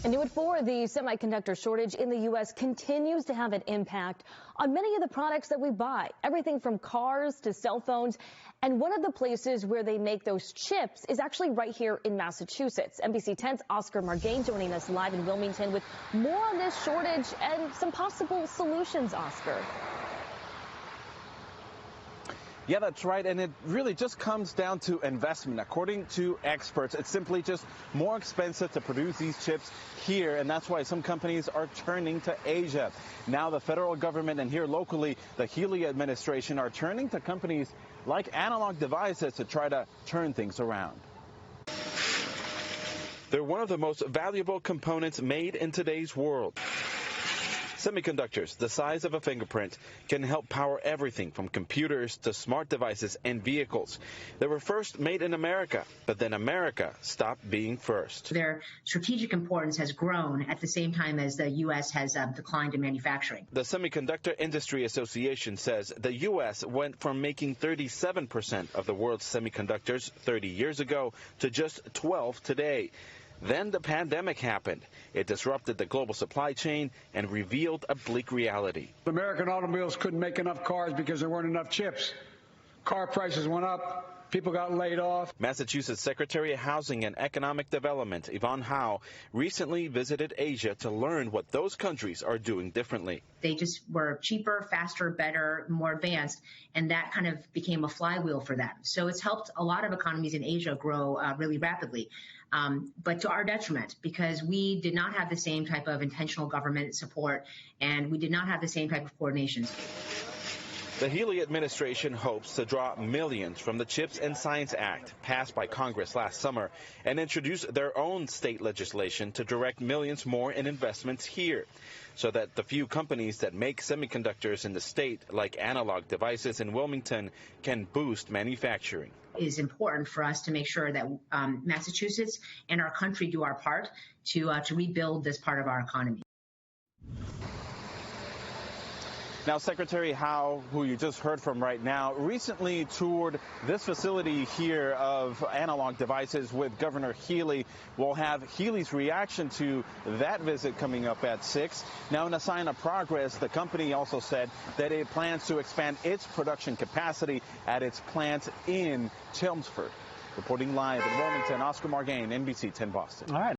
And new at 4, the semiconductor shortage in the U.S. continues to have an impact on many of the products that we buy, everything from cars to cell phones. And one of the places where they make those chips is actually right here in Massachusetts. NBC 10's Oscar Margain joining us live in Wilmington with more on this shortage and some possible solutions, Oscar. Yeah, that's right. And it really just comes down to investment. According to experts, it's simply just more expensive to produce these chips here. And that's why some companies are turning to Asia. Now the federal government and here locally, the Healy administration are turning to companies like Analog Devices to try to turn things around. They're one of the most valuable components made in today's world. Semiconductors, the size of a fingerprint, can help power everything from computers to smart devices and vehicles. They were first made in America, but then America stopped being first. Their strategic importance has grown at the same time as the U.S. has declined in manufacturing. The Semiconductor Industry Association says the U.S. went from making 37% of the world's semiconductors 30 years ago to just 12 today. Then the pandemic happened. It disrupted the global supply chain and revealed a bleak reality. American automobiles couldn't make enough cars because there weren't enough chips. Car prices went up. People got laid off. Massachusetts Secretary of Housing and Economic Development, Yvonne Howe, recently visited Asia to learn what those countries are doing differently. They just were cheaper, faster, better, more advanced, and that kind of became a flywheel for them. So it's helped a lot of economies in Asia grow really rapidly, but to our detriment, because we did not have the same type of intentional government support, and we did not have the same type of coordination. The Healy administration hopes to draw millions from the CHIPS and Science Act, passed by Congress last summer, and introduce their own state legislation to direct millions more in investments here, so that the few companies that make semiconductors in the state, like Analog Devices in Wilmington, can boost manufacturing. It is important for us to make sure that Massachusetts and our country do our part to rebuild this part of our economy. Now, Secretary Howe, who you just heard from right now, recently toured this facility here of Analog Devices with Governor Healy. We'll have Healy's reaction to that visit coming up at 6. Now, in a sign of progress, the company also said that it plans to expand its production capacity at its plant in Chelmsford. Reporting live in Wilmington, Oscar Margain, NBC 10 Boston. All right.